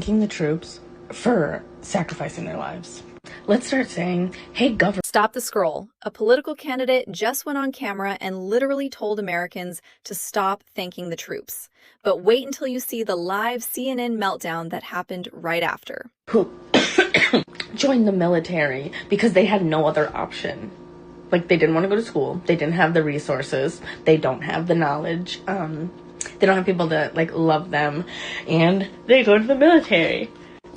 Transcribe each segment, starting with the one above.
Thanking the troops for sacrificing their lives. Let's start saying, hey, government. Stop the scroll. A political candidate just went on camera and literally told Americans to stop thanking the troops. But wait until you see the live CNN meltdown that happened right after. Who joined the military because they had no other option. Like, they didn't want to go to school. They didn't have the resources. They don't have the knowledge. They don't have people that, like, love them. And they go to the military.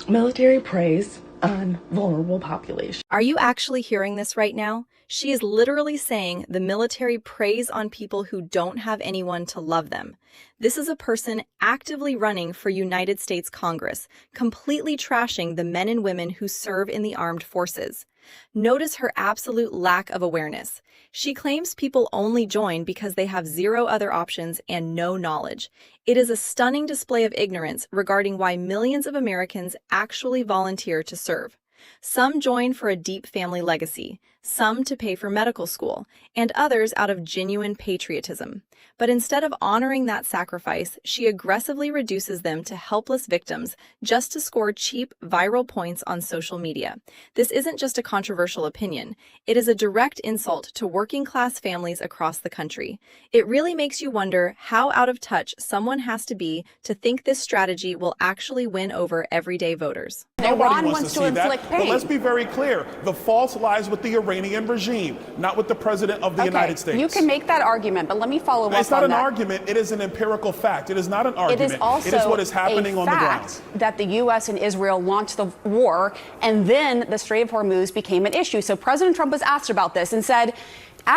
Military preys on vulnerable population. Are you actually hearing this right now? She is literally saying the military preys on people who don't have anyone to love them. This is a person actively running for United States Congress, completely trashing the men and women who serve in the armed forces. Notice her absolute lack of awareness. She claims people only join because they have zero other options and no knowledge. It is a stunning display of ignorance regarding why millions of Americans actually volunteer to serve. Some join for a deep family legacy, some to pay for medical school, and others out of genuine patriotism. But instead of honoring that sacrifice, she aggressively reduces them to helpless victims just to score cheap, viral points on social media. This isn't just a controversial opinion. It is a direct insult to working-class families across the country. It really makes you wonder how out of touch someone has to be to think this strategy will actually win over everyday voters. Nobody wants to inflict pain. But let's be very clear. The fault lies with the Iranian regime, not with the president of the United States. You can make that argument, but let me follow up on that. It's not an argument. It is an empirical fact. It is not an argument. It is also it is what is happening on the ground. That the U.S. and Israel launched the war, and then the Strait of Hormuz became an issue. So President Trump was asked about this and said,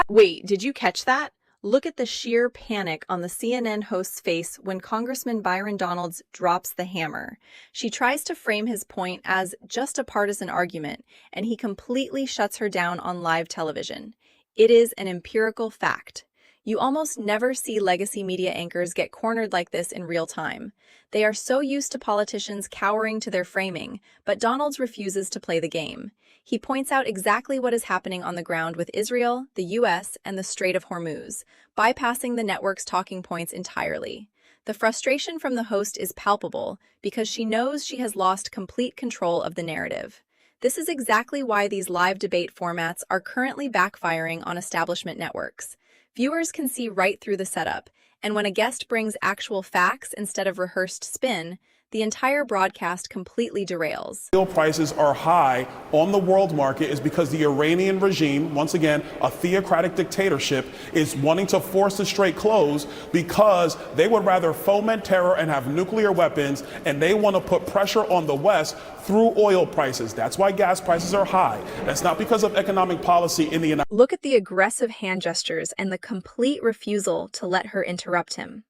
wait, did you catch that? Look at the sheer panic on the CNN host's face when Congressman Byron Donalds drops the hammer. She tries to frame his point as just a partisan argument, and he completely shuts her down on live television. It is an empirical fact. You almost never see legacy media anchors get cornered like this in real time. They are so used to politicians cowering to their framing, but Donalds refuses to play the game. He points out exactly what is happening on the ground with Israel, the U.S., and the Strait of Hormuz, bypassing the network's talking points entirely. The frustration from the host is palpable because she knows she has lost complete control of the narrative. This is exactly why these live debate formats are currently backfiring on establishment networks. Viewers can see right through the setup, and when a guest brings actual facts instead of rehearsed spin, the entire broadcast completely derails. Oil prices are high on the world market is because the Iranian regime, once again, a theocratic dictatorship, is wanting to force the strait closed because they would rather foment terror and have nuclear weapons, and they want to put pressure on the West through oil prices. That's why gas prices are high. That's not because of economic policy in the United States. Look at the aggressive hand gestures and the complete refusal to let her interrupt him.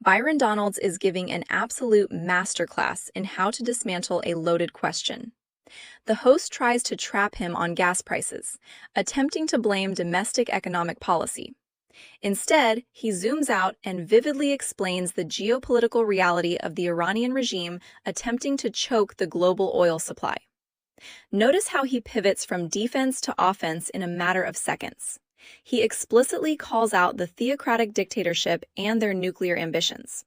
Byron Donalds is giving an absolute masterclass in how to dismantle a loaded question. The host tries to trap him on gas prices, attempting to blame domestic economic policy. Instead, he zooms out and vividly explains the geopolitical reality of the Iranian regime attempting to choke the global oil supply. Notice how he pivots from defense to offense in a matter of seconds. He explicitly calls out the theocratic dictatorship and their nuclear ambitions.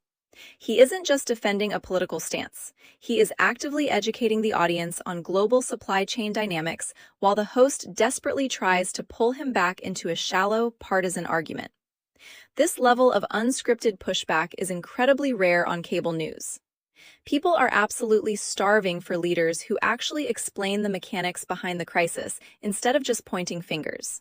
He isn't just defending a political stance. He is actively educating the audience on global supply chain dynamics while the host desperately tries to pull him back into a shallow, partisan argument. This level of unscripted pushback is incredibly rare on cable news. People are absolutely starving for leaders who actually explain the mechanics behind the crisis instead of just pointing fingers.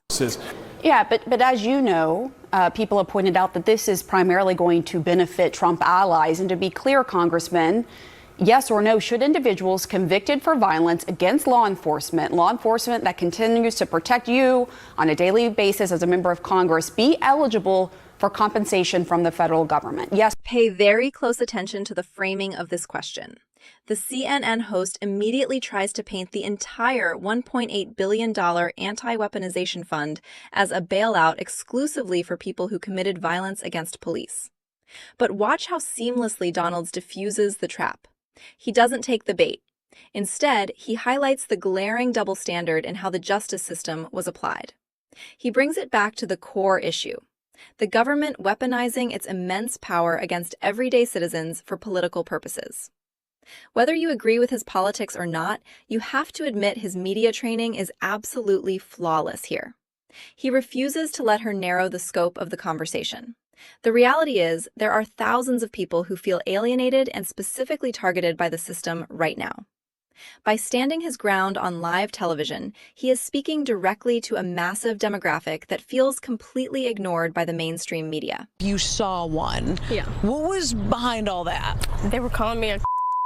Yeah, but as you know, people have pointed out that this is primarily going to benefit Trump allies. And to be clear, Congressman, yes or no, should individuals convicted for violence against law enforcement that continues to protect you on a daily basis as a member of Congress, be eligible for compensation from the federal government? Yes. Pay very close attention to the framing of this question. The CNN host immediately tries to paint the entire $1.8 billion anti-weaponization fund as a bailout exclusively for people who committed violence against police. But watch how seamlessly Donalds diffuses the trap. He doesn't take the bait. Instead, he highlights the glaring double standard in how the justice system was applied. He brings it back to the core issue: the government weaponizing its immense power against everyday citizens for political purposes. Whether you agree with his politics or not, you have to admit his media training is absolutely flawless here. He refuses to let her narrow the scope of the conversation. The reality is, there are thousands of people who feel alienated and specifically targeted by the system right now. By standing his ground on live television, he is speaking directly to a massive demographic that feels completely ignored by the mainstream media. You saw one. Yeah. What was behind all that? They were calling me a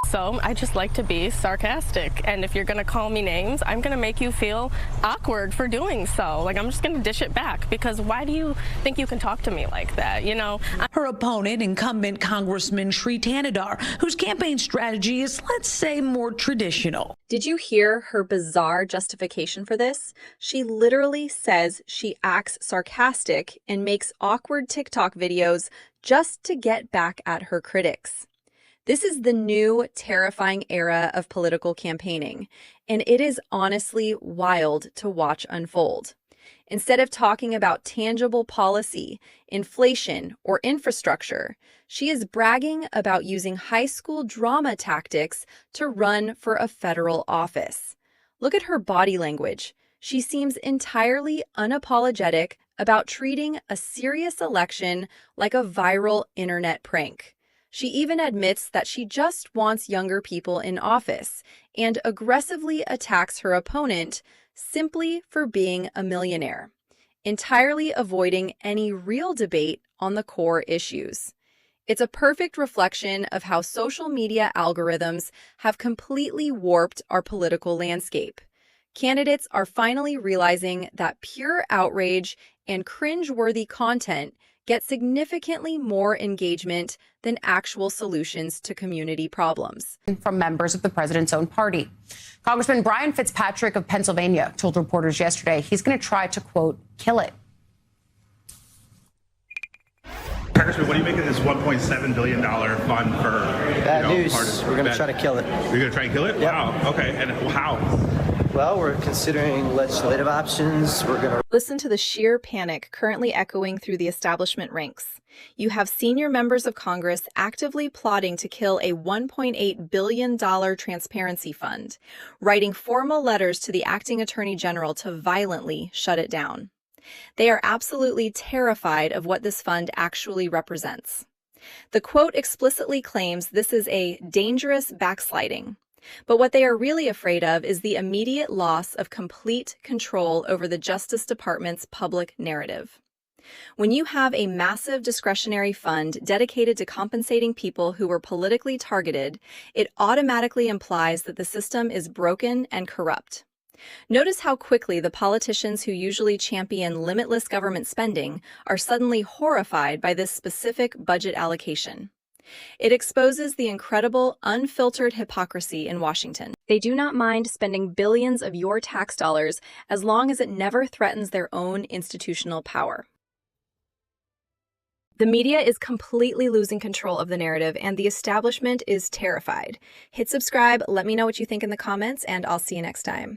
so I just like to be sarcastic. And if you're going to call me names, I'm going to make you feel awkward for doing so. Like, I'm just going to dish it back, because why do you think you can talk to me like that? You know, Her opponent, incumbent Congressman Sri Tanadar, whose campaign strategy is, let's say, more traditional. Did you hear her bizarre justification for this? She literally says she acts sarcastic and makes awkward TikTok videos just to get back at her critics. This is the new, terrifying era of political campaigning, and it is honestly wild to watch unfold. Instead of talking about tangible policy, inflation, or infrastructure, she is bragging about using high school drama tactics to run for a federal office. Look at her body language. She seems entirely unapologetic about treating a serious election like a viral internet prank. She even admits that she just wants younger people in office and aggressively attacks her opponent simply for being a millionaire, entirely avoiding any real debate on the core issues. It's a perfect reflection of how social media algorithms have completely warped our political landscape. Candidates are finally realizing that pure outrage and cringe-worthy content get significantly more engagement than actual solutions to community problems. From members of the president's own party. Congressman Brian Fitzpatrick of Pennsylvania told reporters yesterday he's going to try to, quote, kill it. Congressman, what do you make of this $1.7 billion fund for bad news? We're going to try to kill it. You're going to try and kill it? Yep. Wow. Okay. And how? Well, we're considering legislative options. We're going to listen to the sheer panic currently echoing through the establishment ranks. You have senior members of Congress actively plotting to kill a $1.8 billion transparency fund, writing formal letters to the acting attorney general to violently shut it down. They are absolutely terrified of what this fund actually represents. The quote explicitly claims this is a dangerous backsliding. But what they are really afraid of is the immediate loss of complete control over the Justice Department's public narrative. When you have a massive discretionary fund dedicated to compensating people who were politically targeted, it automatically implies that the system is broken and corrupt. Notice how quickly the politicians who usually champion limitless government spending are suddenly horrified by this specific budget allocation. It exposes the incredible, unfiltered hypocrisy in Washington. They do not mind spending billions of your tax dollars as long as it never threatens their own institutional power. The media is completely losing control of the narrative, and the establishment is terrified. Hit subscribe, let me know what you think in the comments, and I'll see you next time.